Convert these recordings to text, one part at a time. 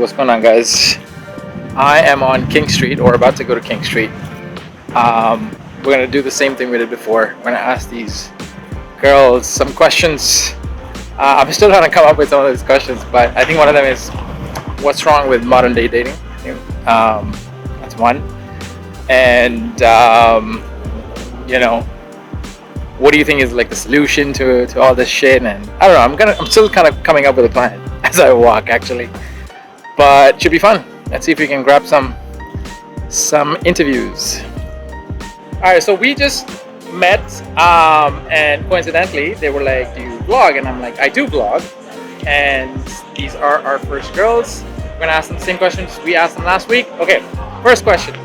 what's going on, guys? I am on King Street, or about to go to King Street. We're gonna do the same thing we did before. We're gonna ask these girls some questions. I'm still trying to come up with some of these questions, but I think one of them is, what's wrong with modern day dating? That's one. And what do you think is like the solution to all this shit? And I don't know. I'm still kind of coming up with a plan as I walk, actually. But it should be fun. Let's see if we can grab some interviews. All right, so we just met, and coincidentally, they were like, "Do you vlog?" And I'm like, "I do vlog." And these are our first girls. We're gonna ask them the same questions we asked them last week. Okay, first question.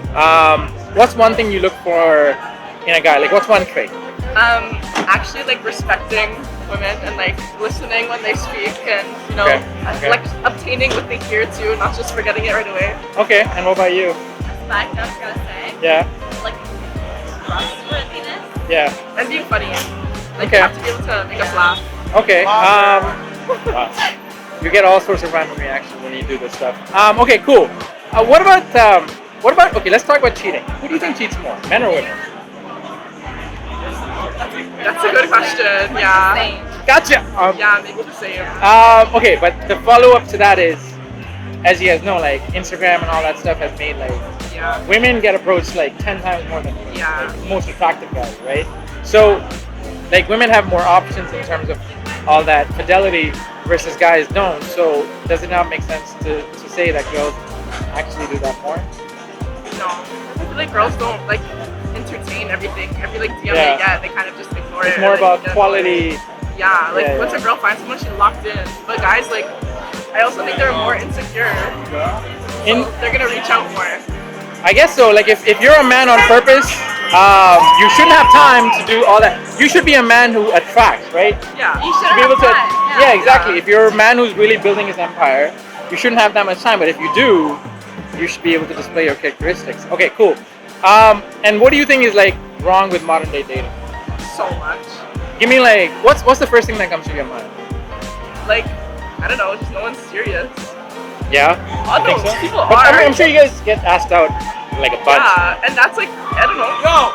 What's one thing you look for in a guy? Like, what's one trait? Actually, like respecting women and like listening when they speak, and Okay. like obtaining what they hear too, not just forgetting it right away. Okay, and what about you? Fact, I was gonna say, Yeah, like, trustworthiness. yeah. And being funny. Like Okay. you have to be able to make us laugh. Okay. Wow. You get all sorts of random reactions when you do this stuff. Okay, cool. What about? Okay, let's talk about cheating. Who do you think cheats more, men or women? That's a good question. Yeah. Same. Gotcha. Yeah, maybe the same. Okay, but the follow-up to that is, as you guys know, like Instagram and all that stuff has made like Yeah. women get approached like 10 times more than Yeah. like, most attractive guys, right? So, like women have more options in terms of all that fidelity versus guys don't. So, does it not make sense to say that girls actually do that more? No. I feel like girls don't like entertain everything. Every like DM Yeah. they get, they kind of just ignore it. It's or, more like, about get quality. annoyed. Yeah, like Yeah, once yeah. a girl finds someone, she's locked in. But guys, like, I also think they're more insecure. In, So they're gonna reach out more. I guess so. Like if you're a man on purpose, you shouldn't have time to do all that. You should be a man who attracts, right? Yeah. You should To be able have to, fun. yeah, exactly. If you're a man who's really building his empire, you shouldn't have that much time. But if you do, you should be able to display your characteristics. Okay, cool. And what do you think is like wrong with modern day dating? So much. Give me like what's the first thing that comes to your mind? Like, I don't know, just no one's serious. Yeah, Oh, think no, so? people But are. I'm sure you guys get asked out like a bunch. Yeah, and that's like, I don't know. Yo,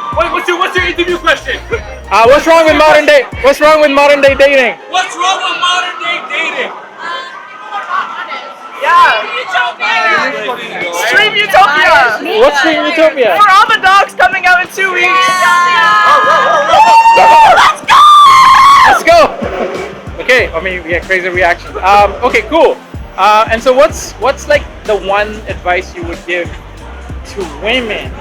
what's your interview question? What's wrong with modern day? What's wrong with modern day dating? What's wrong with modern day dating? Yeah. Stream Utopia. What's Stream Utopia? For all the dogs coming out in 2 weeks. Let's go. Okay, I mean we get crazy reactions. Okay, cool. And so what's like the one advice you would give to women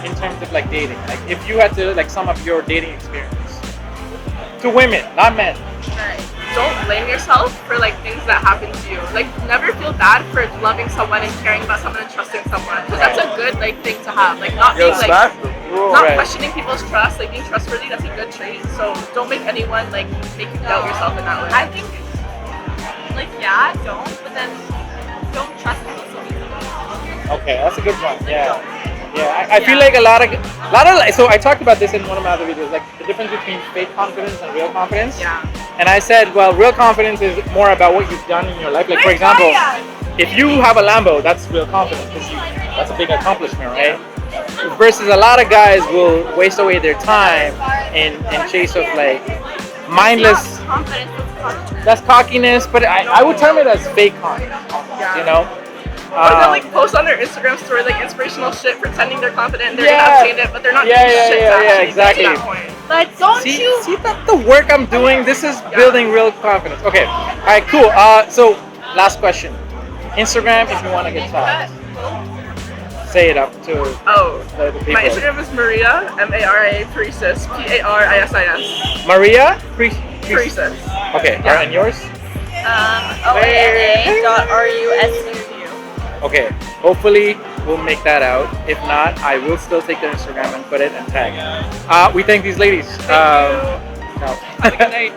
in terms of like dating? Like if you had to like sum up your dating experience to women, not men. Don't blame yourself for like things that happen to you. Like never feel bad for loving someone and caring about someone and trusting someone. Because that's a good like thing to have. Like not being like not Right. questioning people's trust, like being trustworthy, that's a good trait. So don't make anyone like make you doubt yourself in that way. I think, like, yeah, don't, but then don't trust people so easily. Okay, that's a good one. Yeah. Yeah, I feel like a lot of so I talked about this in one of my other videos, like the difference between fake confidence and real confidence. Yeah. And I said, well, real confidence is more about what you've done in your life. Like, for example, if you have a Lambo, that's real confidence because that's a big accomplishment, right? Versus a lot of guys will waste away their time in chase of like mindless. Confidence, that's confidence. That's cockiness, but I would term it as fake confidence. You know. Or they'll like post on their Instagram story like inspirational shit, pretending they're confident and they're Yeah. gonna obtain it, but they're not Yeah, doing yeah, shit yeah, to yeah, actually exactly. get to that point. But don't See you? that the work I'm doing, this is building real confidence. Okay, all right, cool. So last question. Instagram, if you want to get tagged, say it up to Oh, the people. my Instagram is Maria Maria Parisis Parisis Maria Parisis. Okay, Yeah. and yours? OANA.RUSU. Okay, hopefully we'll make that out. If not, I will still take their Instagram and put it and tag. We thank these ladies. Thank you. No. Have a good night.